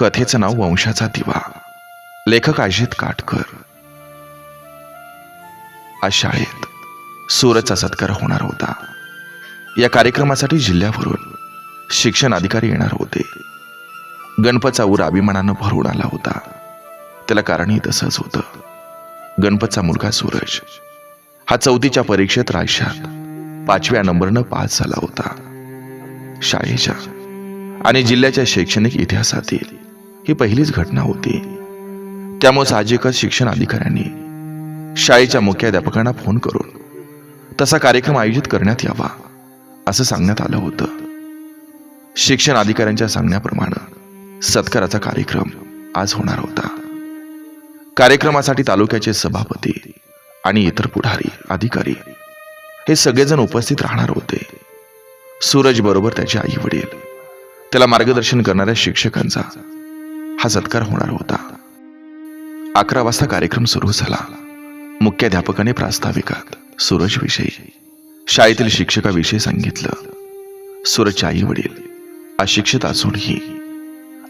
कथेचं नाव वंशाचा दिवा. लेखक अजित काटकर. आज शाळेत सूरजचा सत्कार होणार होता. या कार्यक्रमासाठी जिल्ह्यावरून शिक्षण अधिकारी येणार होते. गणपतचा ऊर अभिमानानं भरून आला होता. त्याला कारणही तसंच होतं. गणपतचा मुलगा सूरज हा 4थीच्या परीक्षेत राज्यात 5व्या नंबरनं पास झाला होता. शाळेच्या आणि जिल्ह्याच्या शैक्षणिक इतिहासातील ही पहिलीच घटना होती. त्यामुळे साहजिकच शिक्षण अधिकाऱ्यांनी शाळेच्या मुख्याध्यापकांना फोन करून तसा कार्यक्रम आयोजित करण्यात यावा असं सांगण्यात आलं होतं. शिक्षण अधिकाऱ्यांच्या सांगण्याप्रमाणे सत्काराचा कार्यक्रम आज होणार होता. कार्यक्रमासाठी तालुक्याचे सभापती आणि इतर पुढारी अधिकारी हे सगळेजण उपस्थित राहणार होते. सूरज बरोबर त्याचे आई वडील, त्याला मार्गदर्शन करणाऱ्या शिक्षकांचा हा सत्कार होणार होता. 11 वाजता कार्यक्रम सुरू झाला. मुख्याध्यापकाने प्रास्ताविकात सूरजविषयी, शाळेतील शिक्षकाविषयी सांगितलं. सूरजचे आई वडील अशिक्षित असूनही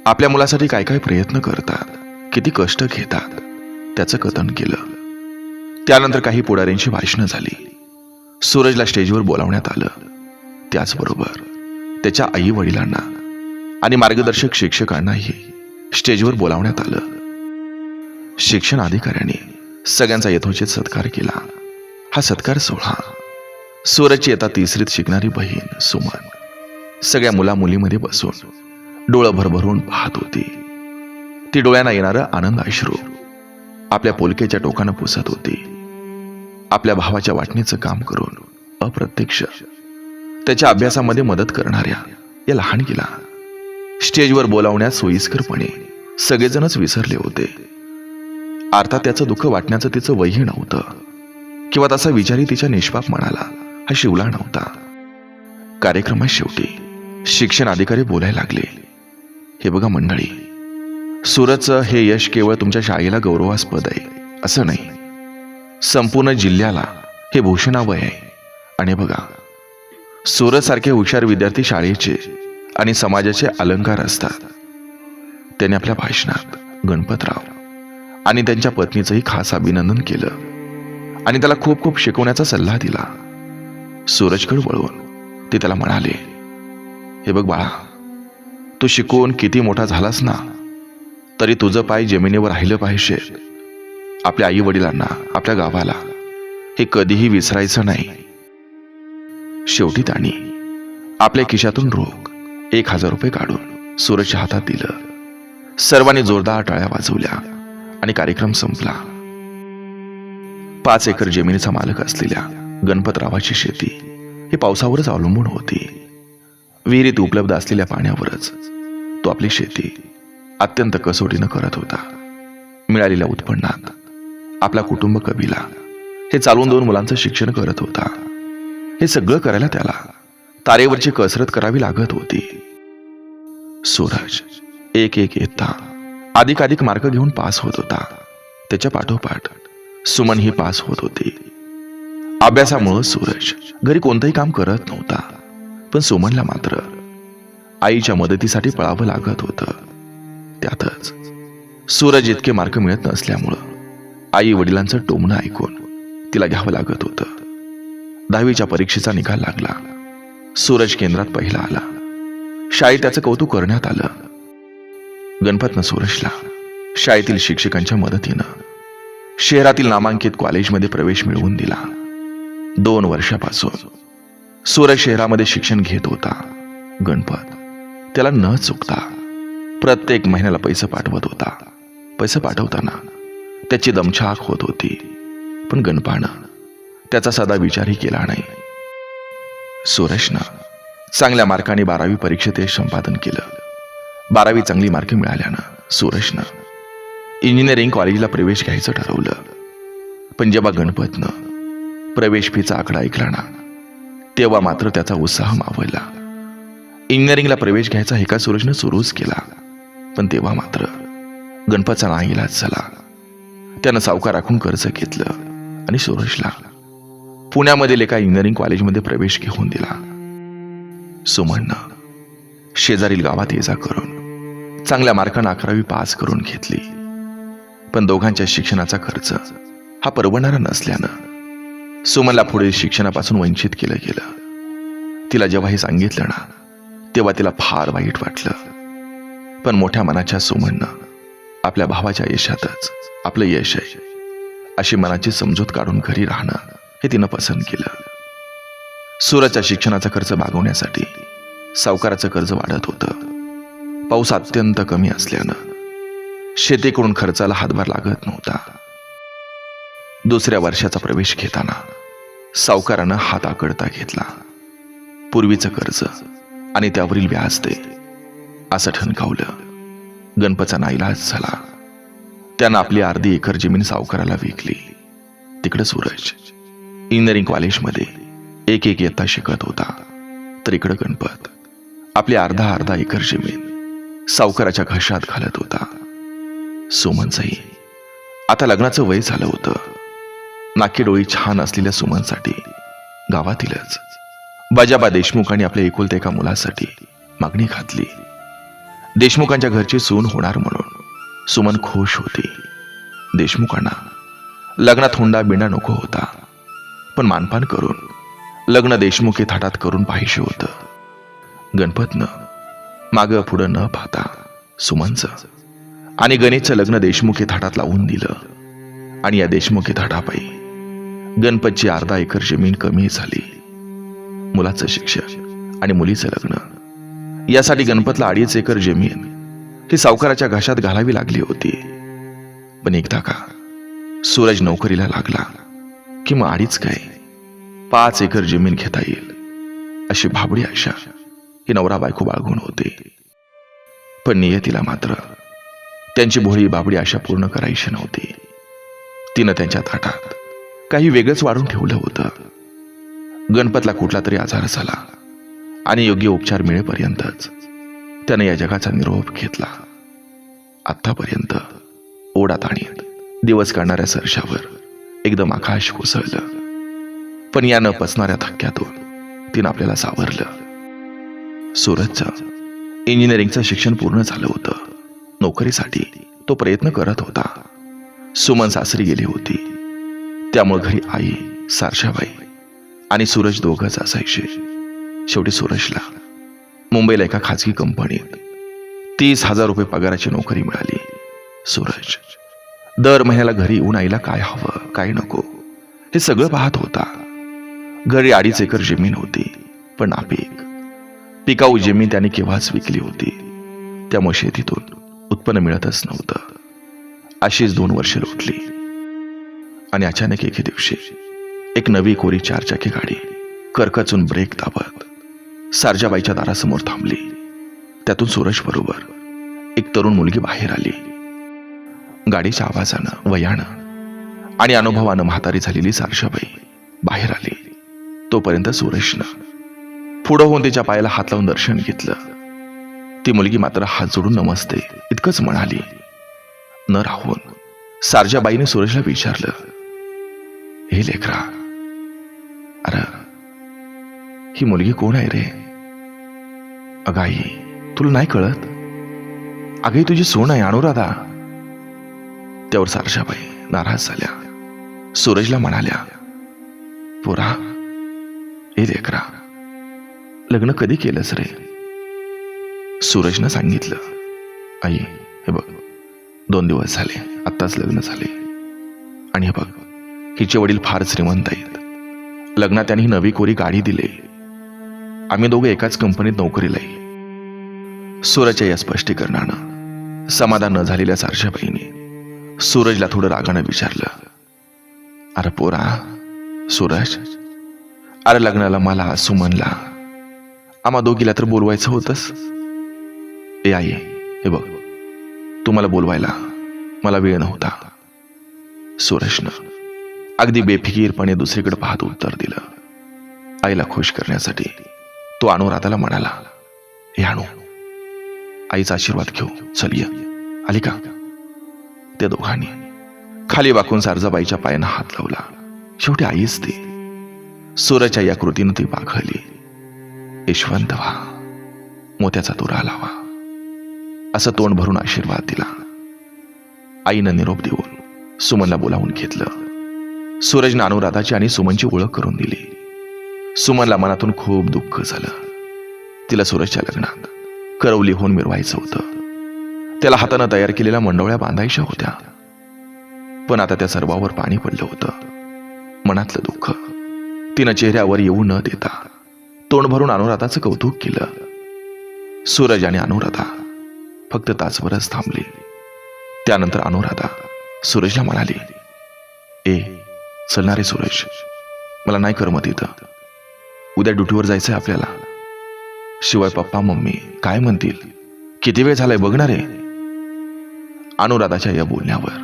आपल्या मुलासाठी काय काय प्रयत्न करतात, किती कष्ट घेतात त्याचं कथन केलं. त्यानंतर काही पुढाऱ्यांची भाषणं झाली. सूरजला स्टेजवर बोलावण्यात आलं. त्याचबरोबर त्याच्या आई वडिलांना आणि मार्गदर्शक शिक्षकांनाही स्टेजवर बोलावण्यात आलं. शिक्षण अधिकाऱ्यांनी सगळ्यांचा यथोचित सत्कार केला. हा सत्कार सोहळा सूरजची इयत्ता 3रीत शिकणारी बहीण सुमन सगळ्या मुला मुलीमध्ये बसून डोळं भरभरून पाहत होती. ती डोळ्यांना येणारं आनंद अश्रू आपल्या पोलकेच्या टोकानं पुसत होती. आपल्या भावाच्या वाटणीचं काम करून अप्रत्यक्ष त्याच्या अभ्यासामध्ये मदत करणाऱ्या या लहानगीला स्टेजवर बोलावण्यात सोयीस्करपणे सगळेजणच विसरले होते. अर्थात त्याचं दुःख वाटण्याचं तिचं वयही नव्हतं किंवा तसा विचारही तिच्या निष्पाप मनाला हा शिवला नव्हता. कार्यक्रमात शेवटी शिक्षण अधिकारी बोलायला लागले. हे बघा मंडळी, सूरजचं हे यश केवळ तुमच्या शाळेला गौरवास्पद आहे असं नाही, संपूर्ण जिल्ह्याला हे भूषणावह आहे. आणि बघा, सूरजसारखे हुशार विद्यार्थी शाळेचे आणि समाजाचे अलंकार असतात. त्याने आपल्या भाषणात गणपतराव आणि त्यांच्या पत्नीचंही खास अभिनंदन केलं आणि त्याला खूप खूप शिकवण्याचा सल्ला दिला. सूरजकडे वळून ते त्याला म्हणाले, हे बघ बाळा, तू शिकून किती मोठा झालास ना, तरी तुझं पाय जमिनीवर राहिलं पाहिजे. आपल्या आई वडिलांना, आपल्या गावाला हे कधीही विसरायचं नाही. शेवटी त्यांनी आपल्या खिशातून रोख 1000 रुपये काढून सूरजच्या हातात दिलं. सर्वांनी जोरदार टाळ्या वाजवल्या आणि कार्यक्रम संपला. 5 एकर जमिनीचा मालक असलेल्या गणपतरावाची शेती ही पावसावरच अवलंबून होती. विहिरीत उपलब्ध असलेल्या पाण्यावरच तो आपली शेती अत्यंत कसोटीनं करत होता. मिळालेल्या उत्पन्नात आपला कुटुंब कबिला हे चालवून 2 मुलांचं शिक्षण करत होता. हे सगळं करायला त्याला तारेवरची कसरत करावी लागत होती. सूरज एक इयत्ता अधिकाधिक मार्क घेऊन पास होत होता. त्याच्या पाठोपाठ सुमन ही पास होत होती. अभ्यासामुळे सूरज घरी कोणतंही काम करत नव्हता, पण सुमनला मात्र आईच्या मदतीसाठी पळावं लागत होतं. त्यातच सूरज इतके मार्क मिळत नसल्यामुळं आई वडिलांचं टोमणं ऐकून तिला घ्यावं लागत होतं. 10वीच्या परीक्षेचा निकाल लागला. सूरज केंद्रात पहिला आला. शाळेत त्याचं कौतुक करण्यात आलं. गणपतनं सूरजला शाळेतील शिक्षकांच्या मदतीनं शहरातील नामांकित कॉलेजमध्ये प्रवेश मिळवून दिला. 2 वर्षापासून सूरज शहरामध्ये शिक्षण घेत होता. गणपत त्याला न चुकता प्रत्येक महिन्याला पैसे पाठवत होता. पैसे पाठवताना त्याची दमछाक होत होती, पण गणपानं त्याचा साधा विचारही केला नाही. सूरजनं चांगल्या मार्काने 12वी परीक्षेत यश संपादन केलं. 12वी चांगली मार्क मिळाल्यानं सूरजनं इंजिनिअरिंग कॉलेजला प्रवेश घ्यायचं ठरवलं. पण जेव्हा गणपतनं प्रवेश फीचा आकडा ऐकला ना, तेव्हा मात्र त्याचा उत्साह मावळला. इंजिनिअरिंगला प्रवेश घ्यायचा हे का सूरजनं सुरूच केला, पण तेव्हा मात्र गणपतचा नाईलाज झाला. त्यानं सावकार राखून कर्ज घेतलं आणि सूरजला पुण्यामधील एका इंजिनिअरिंग कॉलेजमध्ये प्रवेश घेऊन दिला. सुमननं शेजारील गावात ये जा करून चांगल्या मार्कानं 11वी पास करून घेतली. पण दोघांच्या शिक्षणाचा खर्च हा परवडणारा नसल्यानं सुमनला पुढील शिक्षणापासून वंचित केलं गेलं. तिला जेव्हा हे सांगितलं ना, तेव्हा तिला फार वाईट वाटलं. पण मोठ्या मनाच्या सुमननं आपल्या भावाच्या यशातच आपलं यश आहे अशी मनाची समजूत काढून घरी राहणं हे तिनं पसंत केलं. सूरजच्या शिक्षणाचा खर्च भागवण्यासाठी सावकाराचं कर्ज वाढत होतं. पाऊस अत्यंत कमी असल्यानं शेतीकडून खर्चाला हातभार लागत नव्हता. दुसऱ्या वर्षाचा प्रवेश घेताना सावकारानं हात आकडता घेतला. पूर्वीचं कर्ज आणि त्यावरील व्याज दे असं ठणकावलं. गणपतचा नाईलाज झाला. त्यानं आपली अर्धी एकर जमीन सावकाराला विकली. तिकडे सूरज इंजिनिअरिंग कॉलेजमध्ये एक इयत्ता शिकत होता, तर इकडं गणपत आपली अर्धा एकर जमीन सावकाराच्या घशात घालत होता. सुमनचंही आता लग्नाचं वय झालं होतं. नाकी डोळी छान असलेल्या सुमनसाठी गावातीलच बाजाबा देशमुखांनी आपल्या एकुलत्या एका मुलासाठी मागणी घातली. देशमुखांच्या घरची सून होणार म्हणून सुमन खुश होती. देशमुखांना लग्नात हुंडा बिंडा नको होता, पण मानपान करून लग्न देशमुखी थाटात करून पाहिजे होतं. गणपतनं मागं पुढं न पाहता सुमनचं आणि गणेशचं लग्न देशमुखी थाटात लावून दिलं. आणि या देशमुखी थाटापायी गणपतची अर्धा एकर जमीन कमी झाली. मुलाचं शिक्षण आणि मुलीचं लग्न यासाठी गणपतला 2.5 एकर जमीन ही सावकाराच्या घशात घालावी लागली होती. पण एकदा का सूरज नोकरीला लागला की मग 2.5 काय 5 एकर जमीन घेता येईल अशी भाबडी आशा ही नवरा बायको बाळगून होते. पण नियतीला मात्र त्यांची भोळी बाबडी आशा पूर्ण करायची नव्हती. तिनं त्यांच्या ताटात काही वेगळंच वाढून ठेवलं होतं. गणपतला कुठला तरी आजार झाला आणि योग्य उपचार मिळेपर्यंतच त्याने या जगाचा निरोप घेतला. आतापर्यंत ओढात आणि दिवस काढणाऱ्या सरशावर एकदम आकाश कोसळलं. पण या न पचणाऱ्या धक्क्यातून तिनं आपल्याला सावरलं. सूरजचं इंजिनिअरिंगचं शिक्षण पूर्ण झालं होतं. नोकरीसाठी तो प्रयत्न करत होता. सुमन सासरी गेली होती, त्यामुळे घरी आई, सारशाबाई आणि सूरज दोघंच असायचे. शेवटी सूरजला मुंबईला एका खाजगी कंपनीत 30,000 रुपये पगाराची नोकरी मिळाली. सूरज दर महिन्याला घरी येऊन आईला काय हवं काय नको हे सगळं पाहत होता. घरी 2.5 एकर जमीन होती, पण नापीक पिकाऊ जमीन त्याने केव्हाच विकली होती. त्यामुळे शेतीतून उत्पन्न मिळतच नव्हतं. अशीच 2 वर्षे लोटली आणि अचानक एके दिवशी एक नवी कोरी 4 चाकी गाडी करकचून ब्रेक दाबत सारजाबाईच्या दारासमोर थांबली. त्यातून सूरज बरोबर एक तरुण मुलगी बाहेर आली. गाडीच्या आवाजानं, वयानं आणि अनुभवानं म्हातारी झालेली सारजाबाई बाहेर आली. तोपर्यंत सूरजनं पुढं होऊन तिच्या पायाला हात लावून दर्शन घेतलं. ती मुलगी मात्र हात जोडून नमस्ते इतकंच म्हणाली. न राहून सारजाबाईने सूरजला विचारलं, हे लेकरा, अरे ही मुलगी कोण आहे रे? अगं आई, तुला नाही कळत? अगं तुझी सून आहे अनुराधा. त्यावर सारजाबाई नाराज झाल्या. सूरजला म्हणाल्या, पोरा, हे लेकरा, लग्न कधी केलंस रे? सूरजनं सांगितलं, आई हे बघ 2 दिवस झाले, आत्ताच लग्न झाले. आणि हे बघ हिचे वडील फार श्रीमंत आहेत. लग्नात त्यांनी नवी कोरी गाडी दिली. आम्ही दोघे एकाच कंपनीत नोकरीला आहे. सूरजच्या या स्पष्टीकरणानं समाधान न झालेल्या सारशाबाईने सूरजला थोडं रागानं विचारलं, अरे पोरा सूरज, अरे लग्नाला मला, सुमनला, आम्हा दोघीला तर बोलवायचं होतंस. ए आई, हे बघ तुम्हाला बोलवायला मला वेळ नव्हता. सूरजनं अगदी बेफिकीरपणे दुसरीकडे पाहत उत्तर दिलं. आईला खुश करण्यासाठी तो अनुराधाला म्हणाला, हे आणू, आईचा आशीर्वाद घेऊ, चल ये. आली का? त्या दोघांनी खाली वाकून सारजाबाईच्या पायानं हात लावला. शेवटी आईच ती. सूरजच्या या कृतीनं ती वाघळली. यशवंत व्हा, मोत्याचा तुरा लावा. असं तोंड भरून आशीर्वाद दिला. आईनं निरोप देऊन सुमनला बोलावून घेतलं. सूरजनं अनुराधाची आणि सुमनची ओळख करून दिली. सुमनला मनातून खूप दुःख झालं. तिला सूरजच्या लग्नात करवली होऊन मिरवायचं होतं. त्याला हातानं तयार केलेल्या मंडोळ्या बांधायच्या होत्या. पण आता त्या सर्वावर पाणी पडलं होतं. मनातलं दुःख तिनं चेहऱ्यावर येऊ न देता तोंड भरून अनुराधाचं कौतुक केलं. सूरज आणि अनुराधा फक्त तासभरच थांबली. त्यानंतर अनुराधा सूरजला म्हणाली, ए चलणार रे सूरज, मला नाही करमत इथं. उद्या ड्युटीवर जायचंय आपल्याला. शिवाय पप्पा मम्मी काय म्हणतील, किती वेळ झालाय बघणार आहे. अनुराधाच्या या बोलण्यावर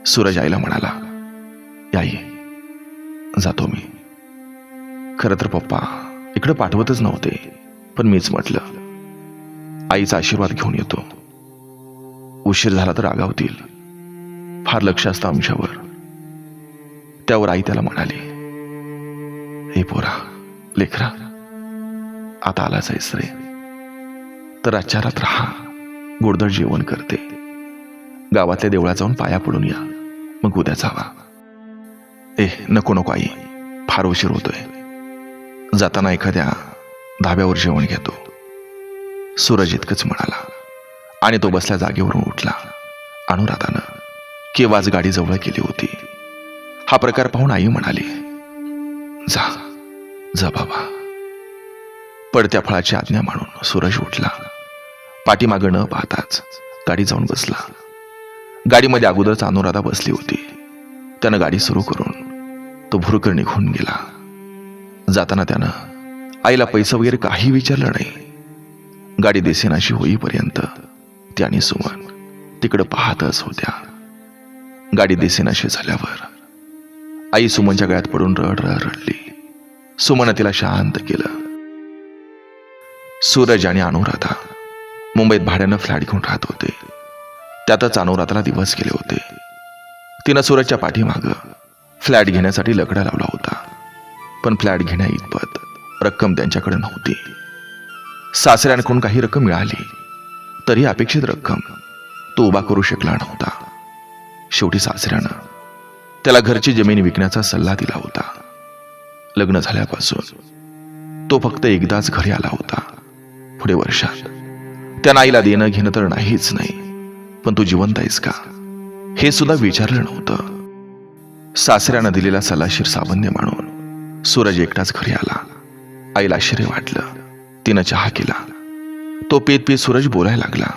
सूरज आईला म्हणाला, आई जातो मी. खरं तर पप्पा इकडे पाठवतच नव्हते, पण मीच म्हटलं आईचा आशीर्वाद घेऊन येतो. उशीर झाला तर रागावतील, फार लक्ष असतं आमच्यावर. त्यावर आई त्याला म्हणाली, हे पोरा लेकरा, आता आलाच आहेस रे, तर आजच्या रात राहा, गोडधोड जेवण करते. गावातल्या देवळात जाऊन पाया पडून या, मग उद्या जावा. ए नको नको आई, फार उशीर होतोय. जाताना एखाद्या धाब्यावर जेवण घेतो. सूरज इतकंच म्हणाला आणि तो बसल्या जागेवरून उठला. अनुराधानं केव्हाच गाडी जवळ केली होती. हा प्रकार पाहून आई म्हणाली, जा जा बाबा. पडत्या फळाची आज्ञा मानून सूरज उठला. पाठीमागं न पाहताच गाडी जाऊन बसला. गाडीमध्ये अगोदरच अनुराधा बसली होती. त्यानं गाडी सुरू करून तो भुरकळ निघून गेला. जाताना त्यानं आईला पैसे वगैरे काही विचारलं नाही. गाडी दिसेनाशी होईपर्यंत त्याने सुमन तिकडं पाहतच होत्या. गाडी दिसेनाशी झाल्यावर आई सुमनच्या गळ्यात पडून रडली. सुमन तिला शांत केलं. सूरज आणि अनुराधा मुंबईत भाड्यानं फ्लॅट घेऊन राहत होते. त्यातच अनुराधाला दिवस गेले होते. तिनं सूरजच्या पाठीमागं फ्लॅट घेण्यासाठी लकडा लावला होता. पण फ्लॅट घेण्या इतपत रक्कम त्यांच्याकडे नव्हती. सासऱ्यांकडून काही रक्कम मिळाली तरी अपेक्षित रक्कम तो उभा करू शकला नव्हता. शेवटी सासऱ्यानं त्याला घरची जमीन विकण्याचा सल्ला दिला होता. लग्न झाल्यापासून तो फक्त एकदाच घरी आला होता. पुढे वर्षात त्या आईला देणं घेणं तर नाहीच नाही, पण तू जिवंत आहेस का हे सुद्धा विचारलं नव्हतं. सासऱ्यानं दिलेला सल्लाशीर साबंद्य मानून सूरज एकटाच घरी आला. आईला आश्चर्य वाटलं. तिनं चहा केला. तो पीत पीत सूरज बोलायला लागला,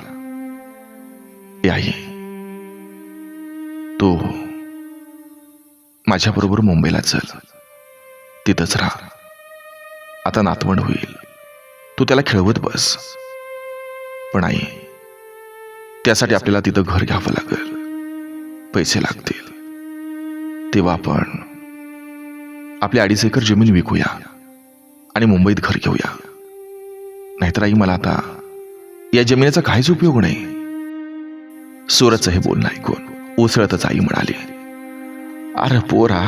ए आई, तू माझ्याबरोबर मुंबईला चल, तिथंच राहा. आता नातवंड होईल, तू त्याला खेळवत बस. पण आई, त्यासाठी आपल्याला तिथं घर घ्यावं लागेल, पैसे लागतील. तेव्हा आपण आपली 2.5 एकर जमीन विकूया आणि मुंबईत घर घेऊया. नाहीतर आई मला आता या जमिनीचा काहीच उपयोग नाही. सूरजचं हे बोलणं ऐकून उसळतच आई म्हणाली, अरे पोरा,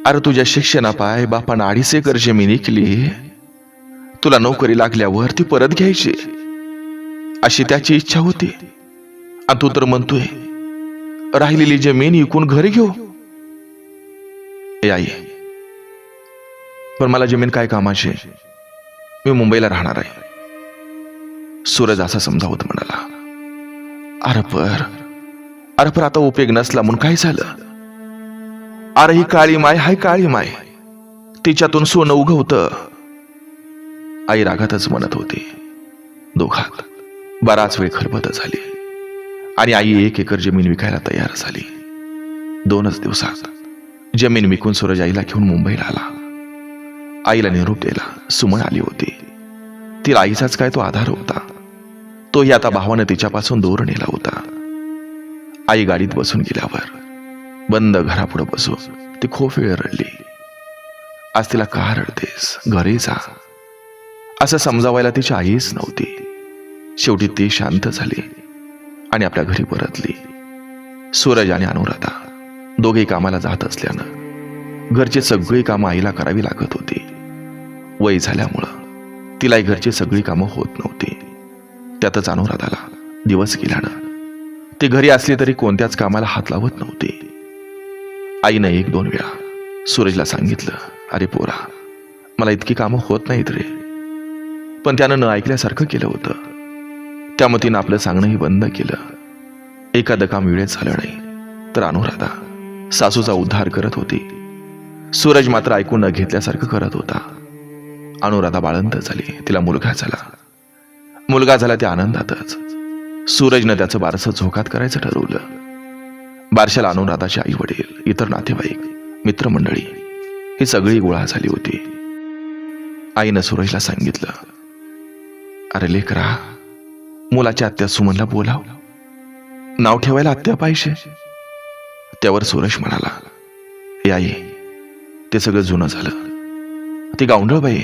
अरे तुझ्या शिक्षणापाय बापानं 2.5 एकर जमीन विकली. तुला नोकरी लागल्यावर ती परत घ्यायची अशी त्याची इच्छा होती. आणि तू तर म्हणतोय राहिलेली जमीन विकून घरी घेऊ. ए आई, पण मला जमीन काय कामाची, मी मुंबईला राहणार आहे. सूरज असा समजावत म्हणाला, अरे पर आता उपयोग नसला म्हणून काय झालं. अरे ही काळी माय हाय, काळी माय, तिच्यातून सोनं उगवतं. आई रागातच म्हणत होती. दोघात बराच वेळ खलबत झाली आणि आई 1 एकर जमीन विकायला तयार झाली. 2च दिवसात जमीन विकून सूरज आईला घेऊन मुंबईला आला. आईला निरोप द्यायला सुमन आली होती. तिला आईचाच काय तो आधार होता. तोही आता भावानं तिच्यापासून दूर नेला होता. आई गाडीत बसून गेल्यावर बंद घरापुढं बसून ती खूप वेळ रडली. आज तिला का रडतेस, घरी जा असं समजावायला तिची आईच नव्हती. शेवटी ती शांत झाली आणि आपल्या घरी परतली. सूरज आणि अनुराधा दोघेही कामाला जात असल्यानं घरची सगळी कामं आईला करावी लागत होती. वय झाल्यामुळं तिलाही घरची सगळी कामं होत नव्हती. त्यातच अनुराधाला दिवस गेल्यानं ती घरी असली तरी कोणत्याच कामाला हात लावत नव्हती. आईनं 1-2 वेळा सूरजला सांगितलं, अरे पोरा, मला इतकी कामं होत नाहीत रे. पण त्यानं न ऐकल्यासारखं केलं होतं. त्यामुळे तिनं आपलं सांगणंही बंद केलं. एखादं काम वेळेत झालं नाही तर अनुराधा सासूचा उद्धार करत होती. सूरज मात्र ऐकून न घेतल्यासारखं करत होता. अनुराधा बाळंत झाली, तिला मुलगा झाला त्या आनंदातच सूरजनं त्याचं बारसं झोकात करायचं ठरवलं. बारशाला अनुराधाचे आई वडील, इतर नातेवाईक, मित्रमंडळी ही सगळी गोळा झाली होती. आईनं सूरजला सांगितलं, अरे लेकरा, मुलाच्या आत्या सुमनला बोलाव, नाव ठेवायला आत्या पाहिजे. त्यावर सूरज म्हणाला, ए आई, ते सगळं जुनं झालं. ती गावंढळ बाई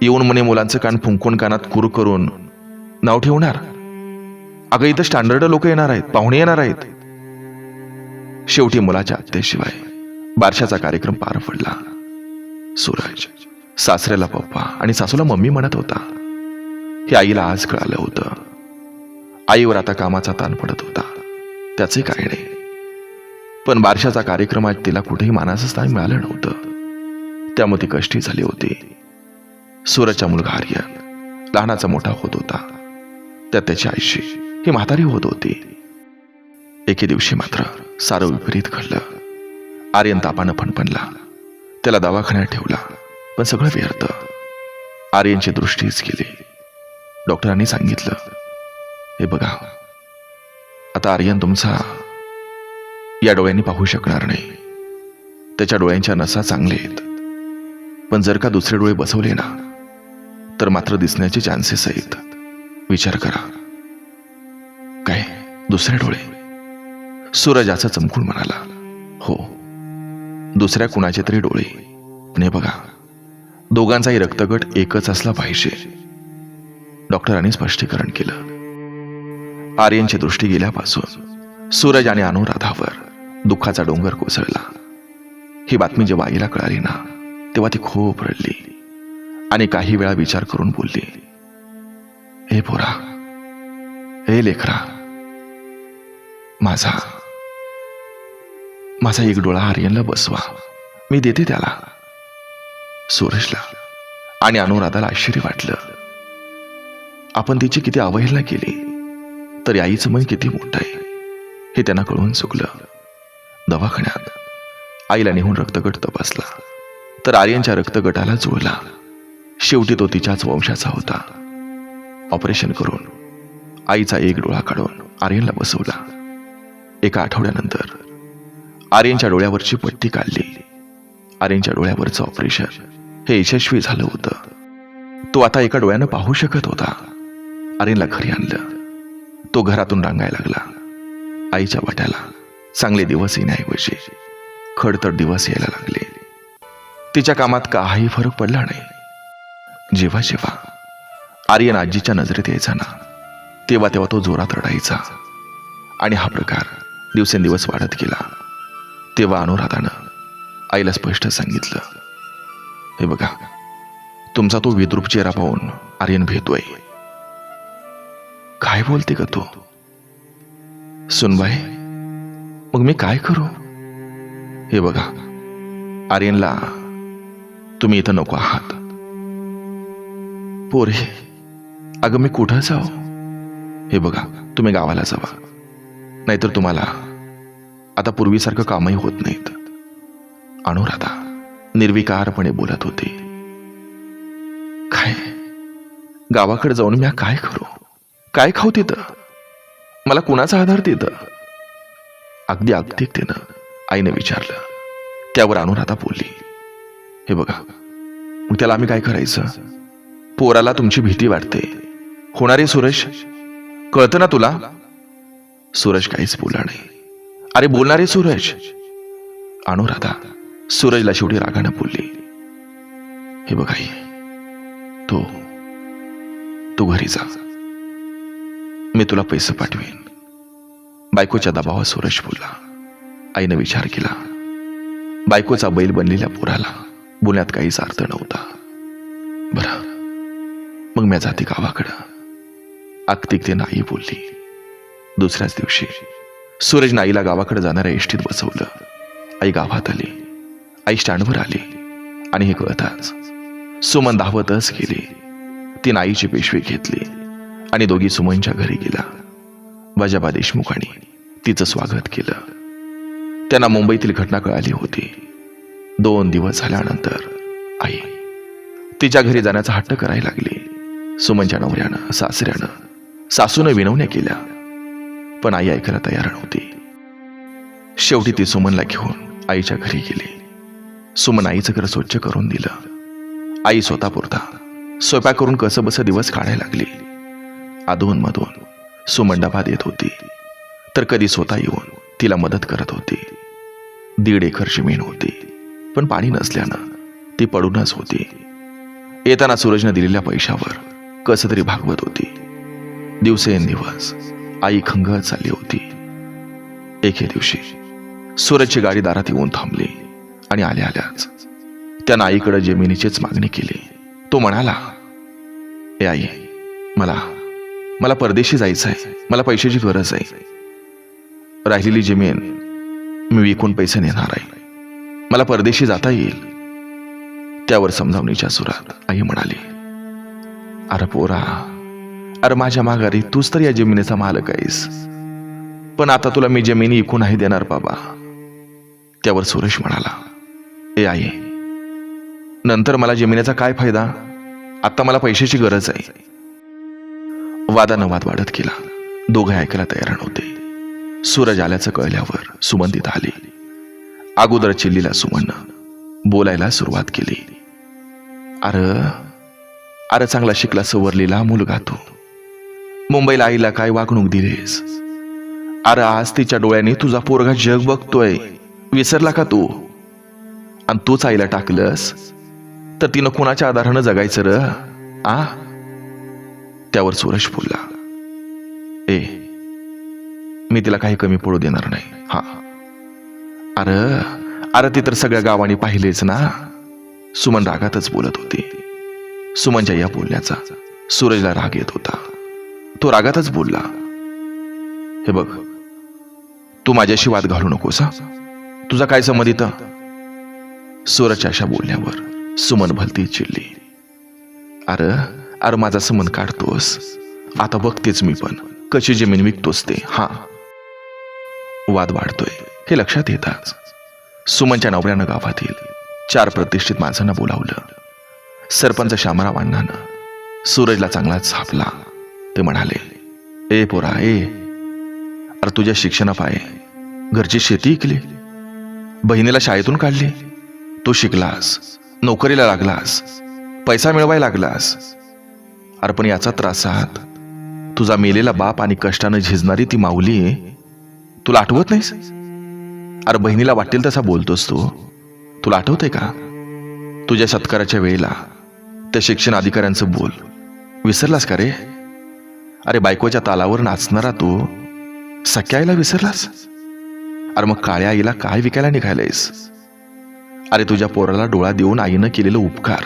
येऊन म्हणे मुलांचं कान फुंकून कानात कुर करून नाव ठेवणार. अगं इथं स्टँडर्ड लोक येणार आहेत, पाहुणे येणार आहेत. शेवटी मुलाच्या आत्याशिवाय बारशाचा कार्यक्रम पार पडला. सूरज सासऱ्याला पप्पा आणि सासूला मम्मी म्हणत होता. हे आईला आज कळालं होतं. आईवर आता कामाचा ताण पडत होता, त्याचे काय नाही. पण बारशाचा कार्यक्रमात तिला कुठेही मानाचं स्थान मिळालं नव्हतं. त्यामुळे ती कष्टी झाली होती. सूरजचा मुलगा आर्यन लहानाचा मोठा होत होता. त्यात त्याची आईशी ही म्हातारी होत होती. एके दिवशी मात्र सारं विपरीत घडलं. आर्यन तापानं फणफणला. त्याला दवाखान्यात ठेवला, पण सगळं व्यर्थ. आर्यनची दृष्टीच गेली. डॉक्टरांनी सांगितलं, हे बघा, आता आर्यन तुमचा या डोळ्यांनी पाहू शकणार नाही. त्याच्या डोळ्यांच्या नसा चांगल्या आहेत, पण जर का दुसरे डोळे बसवले ना तर मात्र दिसण्याचे चान्सेस आहेत. विचार करा. काय दुसरे डोळे? सूरज असं चमकून म्हणाला, हो, दुसऱ्या कुणाचे तरी डोळे. पण हे बघा, दोघांचाही रक्तगट एकच असला पाहिजे. डॉक्टरांनी स्पष्टीकरण केलं. आर्यनची दृष्टी गेल्यापासून सूरज आणि अनुराधावर दुःखाचा डोंगर कोसळला. ही बातमी जेव्हा आईला कळाली ना तेव्हा ती खूप रडली आणि काही वेळा विचार करून बोलली, हे पोरा, हे लेकरा, माझा एक डोळा आर्यनला बसवा, मी देते त्याला. सूरजला आणि अनुराधाला आश्चर्य वाटलं. आपण तिची किती अवहेलना केली तरी आईचं मन किती मोठं आहे हे त्यांना कळून चुकलं. दवाखान्यात आईला नेहून रक्तगट तपासला तर आर्यनच्या रक्तगटाला जुळला. शेवटी तो तिच्याच वंशाचा होता. ऑपरेशन करून आईचा एक डोळा काढून आर्यनला बसवला. एका आठवड्यानंतर आर्यनच्या डोळ्यावरची पट्टी काढली. आर्यनच्या डोळ्यावरचं ऑपरेशन हे यशस्वी झालं होतं. तो आता एका डोळ्यानं पाहू शकत होता. आर्यनला घरी आणलं. तो घरातून रांगायला लागला. आईच्या वाट्याला चांगले दिवस येण्याऐवजी खडतर दिवस यायला लागले. तिच्या कामात काही फरक पडला नाही. जेव्हा जेव्हा आर्यन आजीच्या नजरेत यायचा ना तेव्हा तेव्हा तो जोरात रडायचा. आणि हा प्रकार दिवसेंदिवस वाढत गेला. तेव्हा अनुराधानं आईला स्पष्ट सांगितलं, हे बघा, तुमचा तो विद्रूप चेहरा पाहून आर्यन भेटतोय. काय बोलते का तू? सुनबाई, मग मी काय करू? हे बघा, आर्यनला तुम्ही इथं नको आहात. पोरे, अगं मी कुठं जाऊ? हे बघा, तुम्ही गावाला जावा, नाहीतर तुम्हाला आता पूर्वीसारखं कामही होत नाहीत. अनुराधा निर्विकारपणे बोलत होती. काय गावाकडे जाऊन मी काय करू? काय खाऊ तिथं? मला कुणाचा आधार तिथं? अगदी अगतिकतेनं आईने विचारलं. त्यावर अनुराधा बोलली, हे बघा, मग त्याला आम्ही काय करायचं? पोराला तुमची भीती वाटते. होणारे सूरज, कळतं ना तुला? सूरज काहीच बोलला नाही. अरे बोलणारे सूरज. अनुराधा सूरजला शेवटी रागानं बोलली, हे बघा आई, तू घरी जा, मी तुला पैसे पाठवेन. बायकोच्या दबावात सूरज बोलला. आईने विचार केला. बायकोचा बैल बनलेल्या पोराला बोलण्यात काहीच अर्थ नव्हता. बरं, मग मी जाते गावाकडं. आक्तिकतेनं आई बोलली. दुसऱ्याच दिवशी सूरजनं आईला गावाकडे जाणाऱ्या एसटीत बसवलं. आई गावात आली. आई स्टँडवर आली आणि हे कळताच सुमन धावतच गेली. तिनं आईची पिशवी घेतली आणि दोघी सुमनच्या घरी गेला. बाजाबा देशमुखांनी तिचं स्वागत केलं. त्यांना मुंबईतील घटना कळाली होती. 2 दिवस झाल्यानंतर आई तिच्या घरी जाण्याचा हट्ट करायला लागली. सुमनच्या नवऱ्यानं, सासऱ्यानं, सासूनं विनवण्या केल्या, पण आई ऐकायला तयार नव्हती. शेवटी ती सुमनला घेऊन आईच्या घरी गेली. सुमन आईचं घर स्वच्छ करून दिलं. आई स्वतःपुरता स्वयंपाक करून कसं बसं दिवस काढायला लागली. अधूनमधून सुमन डबा देत होती, तर कधी स्वतः येऊन तिला मदत करत होती. 1.5 एकर जमीन होती, पण पाणी नसल्यानं ती पडूनच होती. येताना सूरजनं दिलेल्या पैशावर कसं तरी भागवत होती. दिवसेंदिवस आई खंगत चालली होती. एके दिवशी सूरजची गाडी दारात येऊन थांबली आणि आल्या आल्याच त्यानं आईकडे जमिनीचीच मागणी केली. तो म्हणाला, ए आई, मला परदेशी जायचं आहे. मला पैशाची गरज आहे. राहिलेली जमीन मी विकून पैसे नेणार आहे. मला परदेशी जाता येईल. त्यावर समजावणीच्या सुरात आई म्हणाली, अरे पोरा, अरे माझ्या माघारी तूच तर या जमिनीचा मालक आहेस, पण आता तुला मी जमिनी विकून नाही देणार बाबा. त्यावर सुरेश म्हणाला, ए आई, नंतर मला जमिनीचा काय फायदा? आता मला पैशाची गरज आहे. वादानं वाद वाढत गेला. दोघे ऐकायला तयार नव्हते. सूरज आल्याचं कळल्यावर सुमन तिथं आली. अगोदर चिल्लीला सुमननं बोलायला सुरुवात केली. अरे चांगला शिकला सवरलेला मुलगा तू. मुंबईला आईला काय वागणूक दिलीस? अरे आज तिच्या डोळ्याने तुझा पोरगा जग बघतोय. विसरला का तू? आणि तूच आईला टाकलंस तर तिनं कुणाच्या आधारानं जगायचं र? त्यावर सूरज बोलला, ए, मी तिला काही कमी पडू देणार नाही. अरे ती तर सगळ्या गावांनी पाहिलेच ना. सुमन रागातच बोलत होती. सुमनच्या या बोलण्याचा सूरजला राग येत होता. तो रागातच बोलला, हे बघ, तू माझ्याशी वाद घालू नकोस. तुझा काय संमत इथं? सूरजच्या अशा बोलण्यावर सुमन भलती चिडली. अरे माझा संबंध काढतोस. आता बघतेच मी पण कशी जमीन विकतोस ते. वाद वाढतोय हे लक्षात येताच सुमनच्या नवऱ्यानं गावातील 4 प्रतिष्ठित माणसांना बोलावलं. सरपंच शामराव अण्णानं सूरजला चांगलाच झापला. ते म्हणाले, ए पोरा, अरे तुझ्या शिक्षणापाय घरची शेती ऐकली, बहिणीला शाळेतून काढली, तू शिकलास, नोकरीला लागलास, पैसा मिळवायला लागलास. अरे पण याचा त्रासात तुझा मेलेला बाप आणि कष्टानं झिजणारी ती माऊली तुला आठवत नाहीस? अरे बहिणीला वाटेल तसा बोलतोस तू. तुला आठवतंय का तुझ्या सत्काराच्या वेळेला त्या शिक्षण अधिकाऱ्यांचं बोल विसरलास का रे? अरे बायकोच्या तालावर नाचणारा तू सख्या आईला विसरलास? अरे मग काळ्या आईला काय विकायला निघालायस? अरे तुझ्या पोराला डोळा देऊन आईनं केलेलं उपकार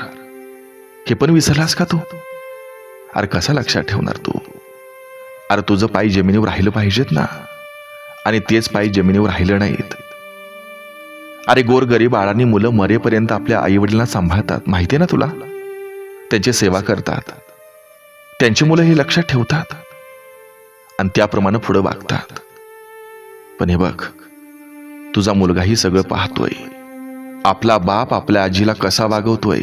हे पण विसरलास का तू? अरे कसा लक्षात ठेवणार तू? अरे तुझं पाय जमिनीवर राहिलं पाहिजेत ना, आणि तेच पाय जमिनीवर राहिलं नाहीत. अरे गोरगरीब बाळांनी मुलं मरेपर्यंत आपल्या आई वडिलांना सांभाळतात, माहितीये ना तुला? त्यांची सेवा करतात, त्यांची मुलं हे लक्षात ठेवतात आणि त्याप्रमाणे पुढे वागतात. पण हे बघ, तुझा मुलगाही सगळं पाहतोय. आपला बाप आपल्या आजीला कसा वागवतोय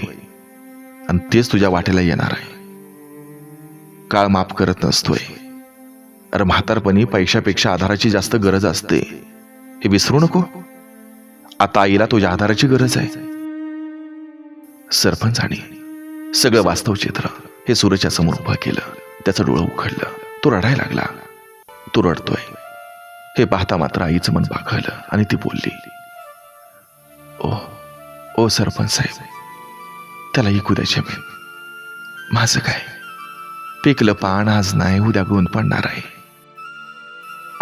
आणि तेच तुझ्या वाटेला येणार आहे. काळ माफ करत नसतोय. अरे म्हातारपणी पैशापेक्षा आधाराची जास्त गरज असते, हे विसरू नको. आता आईला तुझ्या आधाराची गरज आहे. सरपंचाने सगळं वास्तव चित्र हे सूरजच्या समोर उभं केलं. त्याचं डोळं उघडलं. तो रडायला लागला. तो रडतोय हे पाहता मात्र आईचं मन बागलं आणि ती बोलली, ओ सरपंच साहेब, त्याला ऐकू द्या जमीन. माझं काय, पिकलं पान आज नाही, उद्या गुण पडणार आहे.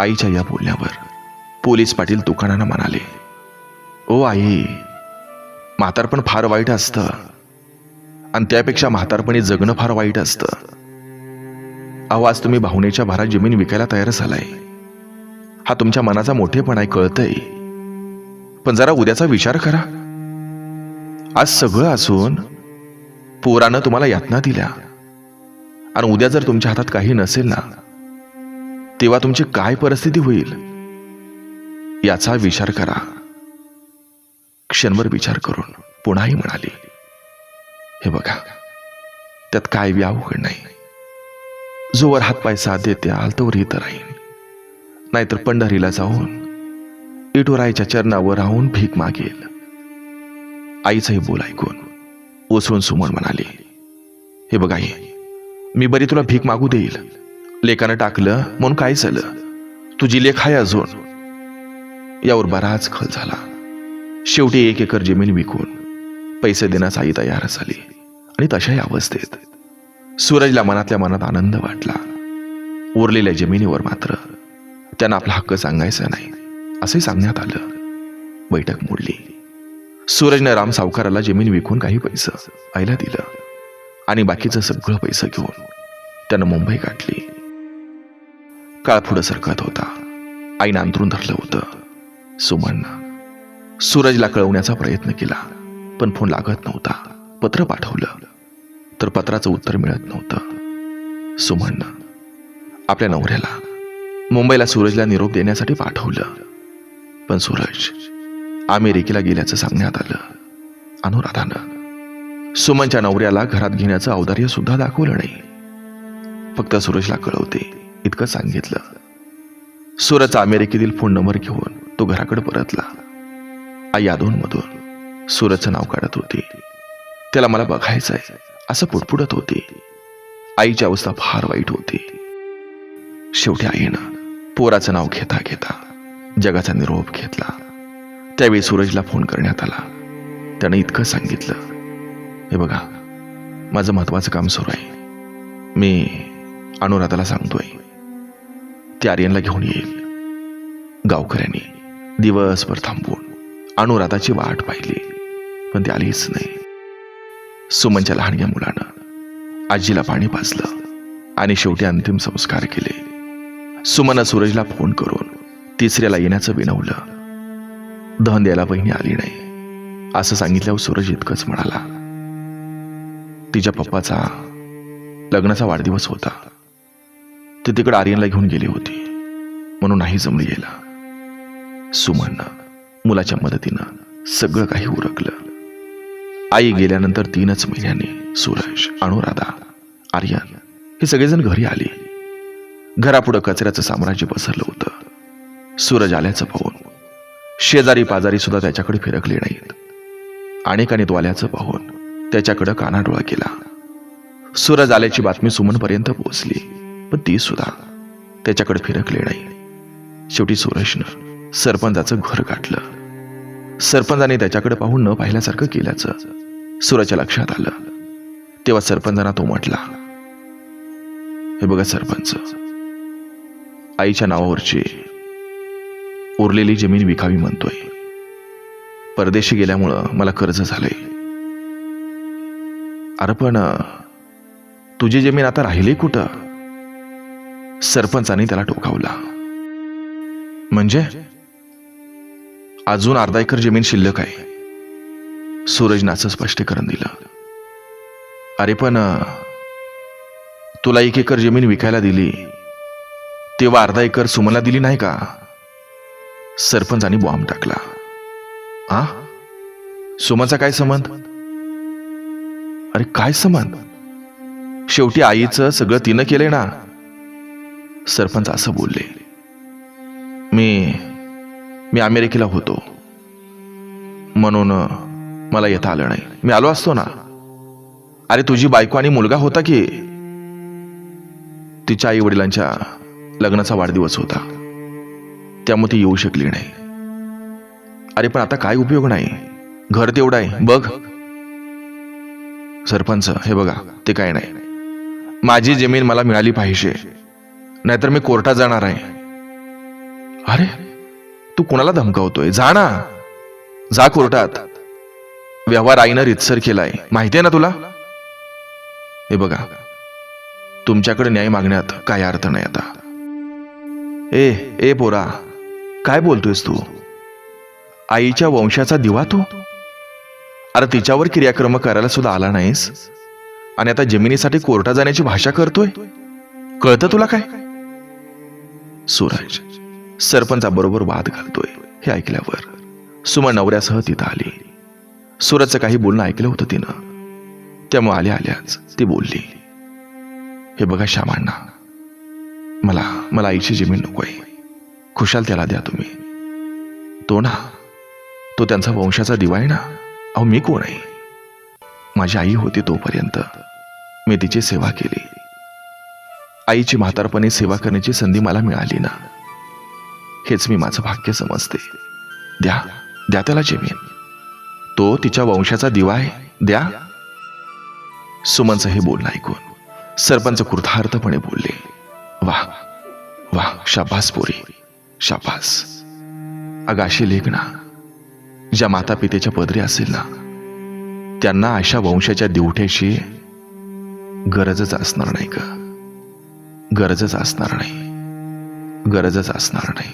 आईच्या या बोलण्यावर पोलीस पाटील दुकानानं म्हणाले, ओ आई, म्हातारपण फार वाईट असतं आणि त्यापेक्षा म्हातारपणी जगणं फार वाईट असतं. अहो, आज तुम्ही भावनेच्या भारात जमीन विकायला तयार झालाय. हा तुमच्या मनाचा मोठेपणा आहे, कळतंय. पण जरा उद्याचा विचार करा. आज सगळं असून पोरानं तुम्हाला यातना दिल्या, आणि उद्या जर तुमच्या हातात काही नसेल ना, तेव्हा तुमची काय परिस्थिती होईल याचा विचार करा. क्षणभर विचार करून पुन्हाही म्हणाली, हे बघा, त्यात काय व्यावघड नाही. जोवर हात पाय साथ देते आल तोवर इथं राहीन, नाहीतर पंढरीला जाऊन इटोरायच्या चरणावर राहून भीक मागेल. आईचंही बोल ऐकून ओसळून सुमन म्हणाली, हे बघा आई, मी बरी तुला भीक मागू देईल. लेकानं टाकलं म्हणून काय झालं, तुझी लेख आहे अजून. यावर बराच खल झाला. शेवटी 1 एकर जमीन विकून पैसे देण्यास आई तयार झाली. आणि तशाही अवस्थेत सूरजला मनातल्या मनात आनंद वाटला. उरलेल्या जमिनीवर मात्र त्यांना आपला हक्क सांगायचा नाही असे सांगण्यात आलं. बैठक मोडली. सूरजने राम सावकाराला जमीन विकून काही पैसे आईला दिलं, आणि बाकीचं सगळं पैसे घेऊन त्यानं मुंबई गाठली. काळ पुढे सरकत होता. आईनं अंतरून धरलं होतं. सुमननं सूरजला कळवण्याचा प्रयत्न केला, पण फोन लागत नव्हता. पत्र पाठवलं तर पत्राचं उत्तर मिळत नव्हतं. सुमननं आपल्या नवऱ्याला मुंबईला सूरजला निरोप देण्यासाठी पाठवलं, पण सूरज अमेरिकेला गेल्याचं सांगण्यात आलं. अनुराधानं सुमनच्या नवऱ्याला घरात घेण्याचं औदार्य सुद्धा दाखवलं नाही. फक्त सूरजला कळवते इतकं सांगितलं. सूरजचा अमेरिकेतील फोन नंबर घेऊन तो घराकडे परतला. आई अधूनमधून सूरजचं नाव काढत होती. त्याला मला बघायचंय असं पुटपुटत होती. आईची अवस्था फार वाईट होती. शेवटी आईनं पोराचं नाव घेता घेता जगाचा निरोप घेतला. त्यावेळी सूरजला फोन करण्यात आला. त्यानं इतकं सांगितलं, हे बघा, माझं महत्वाचं काम सुरू आहे. मी अनुराधाला सांगतोय ती आर्यनला घेऊन येईल. गावकऱ्यांनी दिवसभर थांबून अनुराधाची वाट पाहिली, पण ती आलीच नाही. सुमनच्या लहानग्या मुलानं आजीला पाणी पाजलं आणि शेवटी अंतिम संस्कार केले. सुमननं सूरजला फोन करून तिसऱ्याला येण्याचं विनवलं. दहन द्यायला बहिणी आली नाही असं सांगितल्यावर सूरज इतकंच म्हणाला, तिच्या पप्पाचा लग्नाचा वाढदिवस होता, ती तिकडे आर्यनला घेऊन गेली होती म्हणून नाही जमली यायला. सुमननं मुलाच्या मदतीनं सगळं काही उरकलं. आई गेल्यानंतर 3च महिन्यांनी सूरज, अनुराधा, आर्यन हे सगळेजण घरी आले. घरापुढं कचऱ्याचं साम्राज्य पसरलं होतं. सूरज आल्याचं पाहून शेजारी पाजारी सुद्धा त्याच्याकडे फिरकले नाहीत. अनेकांनी तो आल्याचं पाहून त्याच्याकडे कानाडोळा केला. सूरज आल्याची बातमी सुमनपर्यंत पोहोचली, पण ती सुद्धा त्याच्याकडे फिरकले नाही. शेवटी सूरजनं सरपंचाचं घर गाठलं. सरपंचाने त्याच्याकडे पाहून न पाहिल्यासारखं केल्याचं सूरजच्या लक्षात आलं. तेव्हा सरपंचांना तो म्हटला, हे बघा सरपंच, आईच्या नावावरची उरलेली जमीन विकावी म्हणतोय. परदेशी गेल्यामुळं मला कर्ज झालंय. अरे पण तुझी जमीन आता राहिली कुठं? सरपंचाने त्याला टोकावला. म्हणजे अजून अर्धा एकर जमीन शिल्लक आहे. सूरजनं असं स्पष्टीकरण दिलं. अरे पण तुला 1 एकर जमीन विकायला दिली तेव्हा अर्धा एकर सुमनला दिली नाही का? सरपंचानी बॉम्ब टाकला. आ, सुमनचा काय संबंध? अरे काय संबंध? शेवटी आईचं सगळं तिनं केलंय ना. सरपंच असं बोलले. मी अमेरिकेला होतो म्हणून मला येता आलं नाही. मी आलो असतो ना. अरे तुझी बायको आणि मुलगा होता की. तिच्या आई वडिलांच्या लग्नाचा वाढदिवस होता त्यामुळे ती येऊ शकली नाही. अरे पण आता काय उपयोग नाही, घर तेवढं आहे बघ. सरपंच, हे बघा, ते काय नाही. माझी जमीन मला मिळाली पाहिजे, नाहीतर मी कोर्टात जाणार आहे. अरे तू कोणाला धमकावतोय? जा ना, जा कोर्टात. व्यवहार आईनं रितसर केलाय, माहितीये ना तुला. हे बघा, तुमच्याकडे न्याय मागण्यात काय अर्थ नाही आता. ए ए पोरा, काय बोलतोयस तू? आईच्या वंशाचा दिवा तू? अरे तिच्यावर क्रियाक्रम करायला सुद्धा आला नाहीस आणि आता जमिनीसाठी कोर्टात जाण्याची भाषा करतोय. कळतं तुला काय? सूरज सरपंचाबरोबर वाद घालतोय हे ऐकल्यावर सुमन नवऱ्यासह तिथं आली. सूरजचं काही बोलणं ऐकलं होतं तिनं, त्यामुळे आल्या आल्याच ती बोलली, हे बघा श्यामांना, मला आईची जमीन नकोय. खुशाल त्याला द्या तुम्ही. तो त्यांचा वंशाचा दिवा आहे ना. अहो मी कोण आहे? माझी आई होती तोपर्यंत मी तिची सेवा केली. आईची म्हातारपणी सेवा करण्याची संधी मला मिळाली ना, हेच मी माझं भाग्य समजते. द्या त्याला जमीन. तो तिच्या वंशाचा दिवा आहे, द्या. सुमनचं हे बोलणं ऐकून सरपंच कृतार्थपणे बोलले, वाह वाह, शाबास पोरी, शाबास. अगाशी लेख ना, ज्या माता पितेच्या पदरी असेल ना, त्यांना अशा वंशाच्या दिवट्याची गरजच असणार नाही का? गरजच असणार नाही.